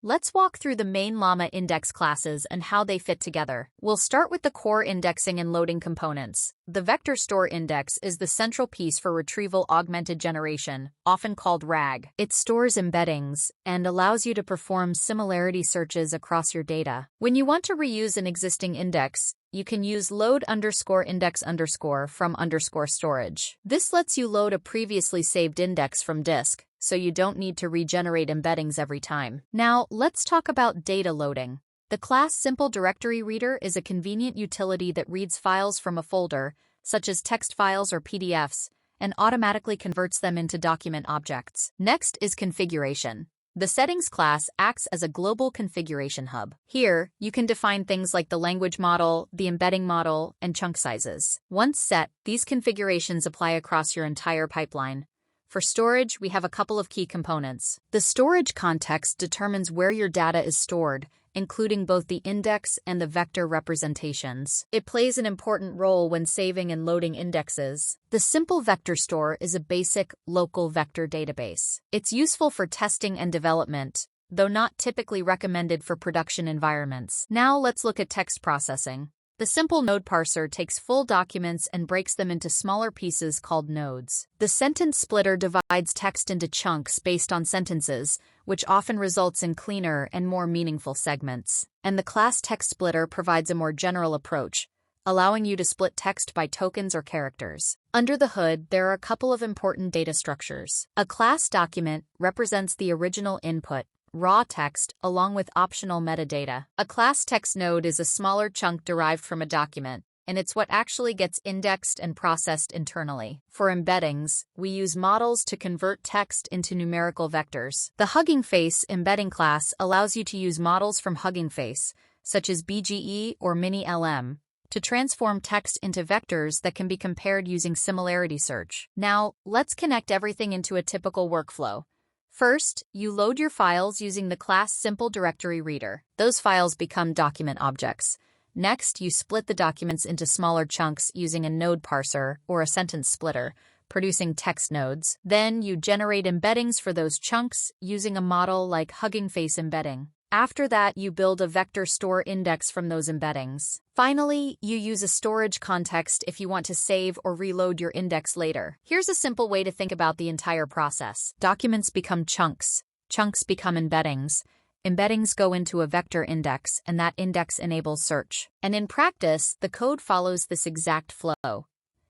Let's walk through the main LLamaIndex classes and how they fit together. We'll start with the core indexing and loading components. The vector store index is the central piece for retrieval augmented generation, often called RAG. It stores embeddings and allows you to perform similarity searches across your data. When you want to reuse an existing index, you can use load_index_ from _storage. This lets you load a previously saved index from disk, so you don't need to regenerate embeddings every time. Now, let's talk about data loading. The class Simple Directory Reader is a convenient utility that reads files from a folder, such as text files or PDFs, and automatically converts them into document objects. Next is configuration. The settings class acts as a global configuration hub. Here, you can define things like the language model, the embedding model, and chunk sizes. Once set, these configurations apply across your entire pipeline. For storage, we have a couple of key components. The storage context determines where your data is stored, including both the index and the vector representations. It plays an important role when saving and loading indexes. The simple vector store is a basic, local vector database. It's useful for testing and development, though not typically recommended for production environments. Now let's look at text processing. The simple node parser takes full documents and breaks them into smaller pieces called nodes. The sentence splitter divides text into chunks based on sentences, which often results in cleaner and more meaningful segments. And the class text splitter provides a more general approach, allowing you to split text by tokens or characters. Under the hood, there are a couple of important data structures. A class document represents the original input, raw text, along with optional metadata. A class text node is a smaller chunk derived from a document, and it's what actually gets indexed and processed internally. For embeddings, we use models to convert text into numerical vectors. The Hugging Face embedding class allows you to use models from Hugging Face, such as BGE or Mini-LM, to transform text into vectors that can be compared using similarity search. Now, let's connect everything into a typical workflow. First, you load your files using the class Simple Directory Reader. Those files become document objects. Next, you split the documents into smaller chunks using a node parser or a sentence splitter, producing text nodes. Then you generate embeddings for those chunks using a model like Hugging Face embedding. After that, you build a vector store index from those embeddings. Finally, you use a storage context if you want to save or reload your index later. Here's a simple way to think about the entire process. Documents become chunks. Chunks become embeddings. Embeddings go into a vector index, and that index enables search. And in practice, the code follows this exact flow.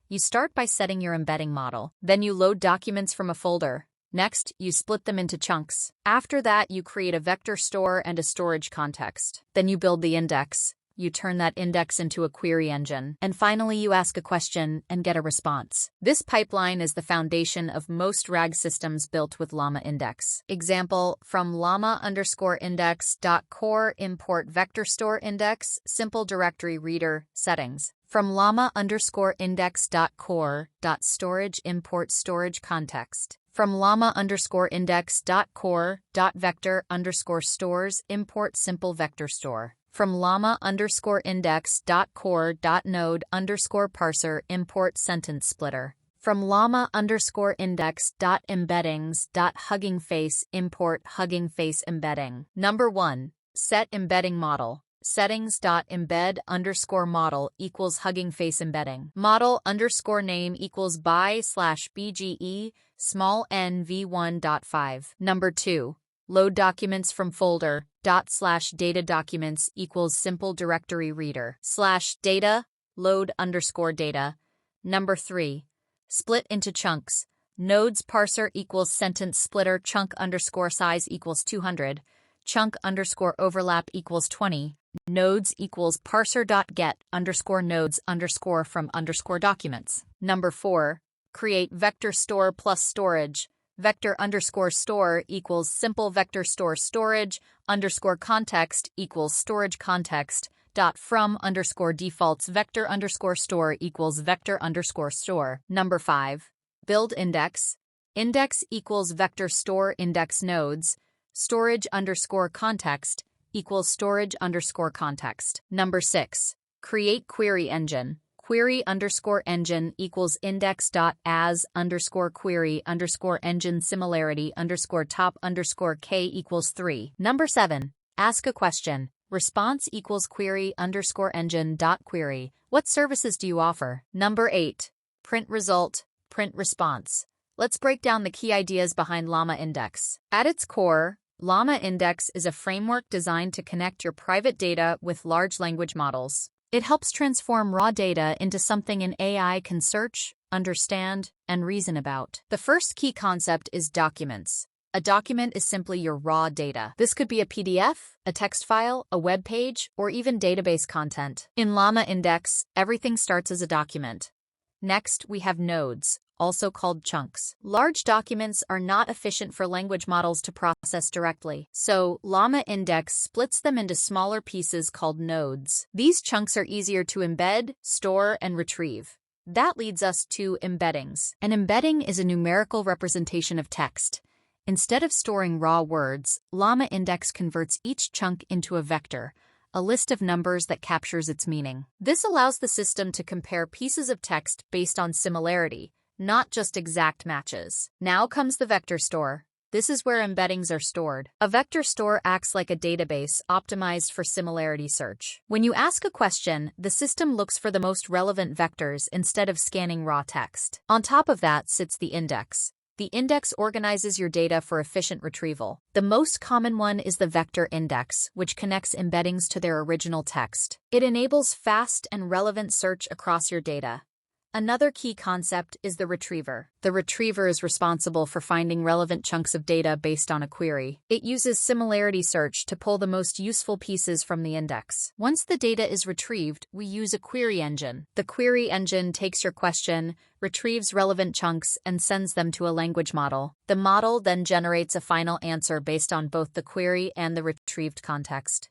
You start by setting your embedding model. Then you load documents from a folder. Next, you split them into chunks. After that, you create a vector store and a storage context. Then you build the index. You turn that index into a query engine. And finally, you ask a question and get a response. This pipeline is the foundation of most RAG systems built with LLamaIndex. Example, from llama_index.core import vector store index, simple directory reader, settings. From llama_index.core.storage import storage context. From llama_index.core.vector_stores import simple vector store. From llama_index.core.node_parser import sentence splitter. From llama_index.embeddings.huggingface import Hugging Face embedding. Number 1. Set embedding model. Settings.embed_model equals Hugging Face embedding. Model_name equals by/BGE small n v1.5. Number 2. Load documents from folder /data documents equals simple directory reader /data load_data. Number 3. Split into chunks. Nodes parser equals sentence splitter chunk_size equals 200. Chunk_overlap equals 20. Nodes equals parser.get_nodes_from_documents. Number 4. Create vector store plus storage. Vector_store equals simple vector store storage _context equals storage context dot from_defaults vector_store equals vector_store. Number 5. Build index. Index equals vector store index nodes. Storage_context equals storage_context. Number 6. Create query engine. query underscore engine equals index.as underscore query underscore engine similarity underscore top underscore k equals 3. Number 7. Ask a question. Response equals query underscore engine dot query. What services do you offer? Number 8. Print result, print response. Let's break down the key ideas behind LLamaIndex. At its core, LLamaIndex is a framework designed to connect your private data with large language models. It helps transform raw data into something an AI can search, understand, and reason about. The first key concept is documents. A document is simply your raw data. This could be a PDF, a text file, a web page, or even database content. In LLamaIndex, everything starts as a document. Next, we have nodes, also called chunks. Large documents are not efficient for language models to process directly, so LLamaIndex splits them into smaller pieces called nodes. These chunks are easier to embed, store, and retrieve. That leads us to embeddings. An embedding is a numerical representation of text. Instead of storing raw words, LLamaIndex converts each chunk into a vector, a list of numbers that captures its meaning. This allows the system to compare pieces of text based on similarity, not just exact matches. Now comes the vector store. This is where embeddings are stored. A vector store acts like a database optimized for similarity search. When you ask a question, the system looks for the most relevant vectors instead of scanning raw text. On top of that sits the index. The index organizes your data for efficient retrieval. The most common one is the vector index, which connects embeddings to their original text. It enables fast and relevant search across your data. Another key concept is the retriever. The retriever is responsible for finding relevant chunks of data based on a query. It uses similarity search to pull the most useful pieces from the index. Once the data is retrieved, we use a query engine. The query engine takes your question, retrieves relevant chunks, and sends them to a language model. The model then generates a final answer based on both the query and the retrieved context.